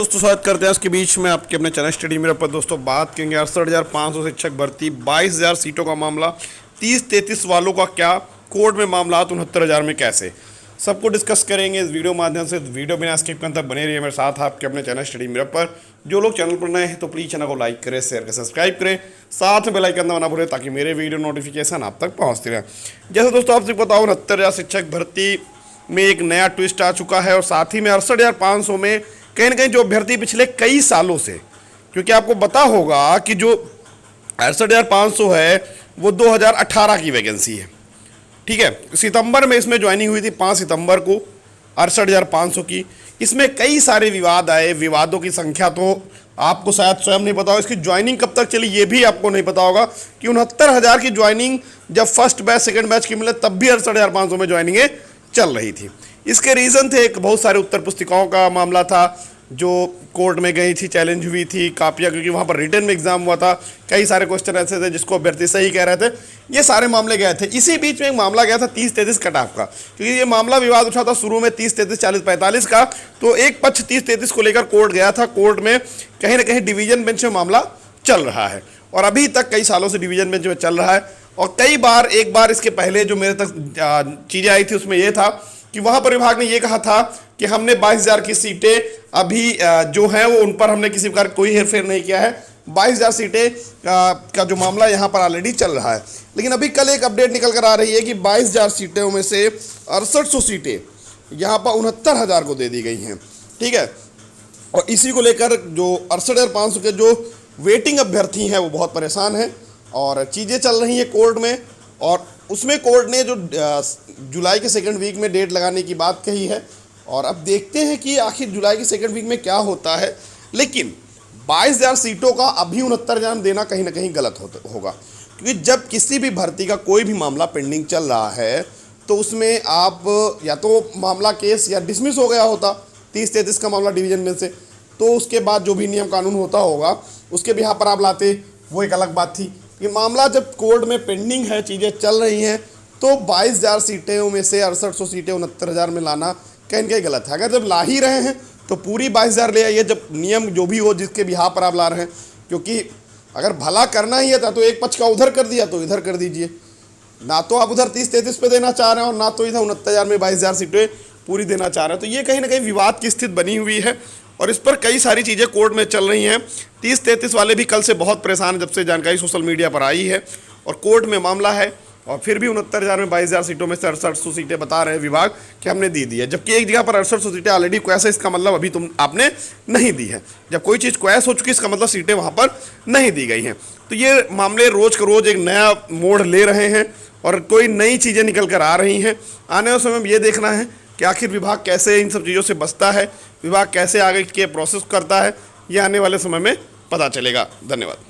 दोस्तों स्वागत करते हैं इसके बीच में आपके अपने चैनल स्टडी मेरे पर। दोस्तों बात करेंगे 68,500 शिक्षक भर्ती, 22,000 सीटों का मामला, 30-33 वालों का क्या, कोर्ट में मामला 69,000 में कैसे, सबको डिस्कस करेंगे इस वीडियो माध्यम से। वीडियो बिना स्किप करने तक बने रहिए मेरे साथ आपके अपने चैनल स्टडी मेरे पर। जो लोग चैनल पर नए हैं तो प्लीज़ चैनल को लाइक करें, शेयर करें, सब्सक्राइब करें, साथ में बेल आइकन दबाना भूलें ताकि मेरे वीडियो नोटिफिकेशन आप तक पहुँचती रहे। जैसे दोस्तों आपसे बताओ 69,000 शिक्षक भर्ती में एक नया ट्विस्ट आ चुका है और साथ ही में 68,500 में कहीं ना कहीं जो अभ्यर्थी पिछले कई सालों से, क्योंकि आपको पता होगा कि जो 68,500 है वो 2018 की वैकेंसी है, ठीक है। सितंबर में इसमें ज्वाइनिंग हुई थी 5 सितंबर को 68,500 की। इसमें कई सारे विवाद आए, विवादों की संख्या तो आपको शायद स्वयं नहीं पता हो, इसकी ज्वाइनिंग कब तक चली ये भी आपको नहीं पता होगा कि 69,000 की ज्वाइनिंग जब फर्स्ट बैच सेकंड बैच की मिले तब भी 68,500 में ज्वाइनिंगें चल रही थी। इसके रीज़न थे, एक बहुत सारे उत्तर पुस्तिकाओं का मामला था जो कोर्ट में गई थी, चैलेंज हुई थी कापियाँ, क्योंकि वहाँ पर रिटर्न में एग्जाम हुआ था। कई सारे क्वेश्चन ऐसे थे जिसको अभ्यर्थी सही कह रहे थे, ये सारे मामले गए थे। इसी बीच में एक मामला गया था 30-33 कट ऑफ का, क्योंकि ये मामला विवाद उठा था शुरू में 30-33, 40-45 का। तो एक पक्ष 30-33 को लेकर कोर्ट गया था, कोर्ट में कहीं ना कहीं डिवीजन बेंच में मामला चल रहा है और अभी तक कई सालों से डिवीजन बेंच में चल रहा है। और कई बार, एक बार इसके पहले जो मेरे तक चीज़ें आई थी उसमें यह था कि वहाँ पर विभाग ने ये कहा था कि हमने 22,000 की सीटें अभी जो हैं वो उन पर हमने किसी प्रकार कोई हेरफेर नहीं किया है। 22,000 सीटें का जो मामला यहाँ पर ऑलरेडी चल रहा है। लेकिन अभी कल एक अपडेट निकल कर आ रही है कि 22,000 सीटों में से 6800 सीटें यहाँ पर 69,000 को दे दी गई हैं, ठीक है। और इसी को लेकर जो 68,500 के जो वेटिंग अभ्यर्थी हैं वो बहुत परेशान हैं और चीज़ें चल रही हैं कोर्ट में। और उसमें कोर्ट ने जो जुलाई के सेकंड वीक में डेट लगाने की बात कही है और अब देखते हैं कि आखिर जुलाई के सेकंड वीक में क्या होता है। लेकिन 22,000 सीटों का अभी 69,000 देना कहीं ना कहीं गलत होगा, क्योंकि जब किसी भी भर्ती का कोई भी मामला पेंडिंग चल रहा है तो उसमें आप या तो मामला केस या डिसमिस हो गया होता 30-33 का मामला डिवीजन बेंच से, तो उसके बाद जो भी नियम कानून होता होगा उसके भी यहाँ पर आप लाते, वो एक अलग बात थी। ये मामला जब कोर्ट में पेंडिंग है, चीज़ें चल रही हैं, तो 22,000 सीटें में से 6800 सीटें 69,000 में लाना कहीं कहीं गलत है। अगर जब ला ही रहे हैं तो पूरी 22,000 ले आइए, जब नियम जो भी हो जिसके भी पर आप ला रहे हैं, क्योंकि अगर भला करना ही है तो एक पक्ष का उधर कर दिया तो इधर कर दीजिए। ना तो आप उधर 30-33 पे देना चाह रहे हैं और ना तो इधर 69,000 में 22,000 सीटें पूरी देना चाह रहे हैं, तो ये कहीं ना कहीं विवाद की स्थिति बनी हुई है और इस पर कई सारी चीज़ें कोर्ट में चल रही हैं। 30-33 वाले भी कल से बहुत परेशान हैं जब से जानकारी सोशल मीडिया पर आई है और कोर्ट में मामला है और फिर भी 69,000 में 22,000 सीटों में से 6800 सीटें बता रहे हैं विभाग कि हमने दी दी है, जबकि एक जगह पर 6800 सीटें ऑलरेडी क्वैश है, इसका मतलब अभी आपने नहीं दी है। जब कोई चीज़ क्वैश हो चुकी इसका मतलब सीटें वहाँ पर नहीं दी गई हैं। तो ये मामले रोज़ का रोज़ एक नया मोड़ ले रहे हैं और कोई नई चीज़ें निकल कर आ रही हैं। आने वाले समय में ये देखना है कि आखिर विभाग कैसे इन सब चीज़ों से बचता है, विभाग कैसे आगे के प्रोसेस करता है, ये आने वाले समय में पता चलेगा। धन्यवाद।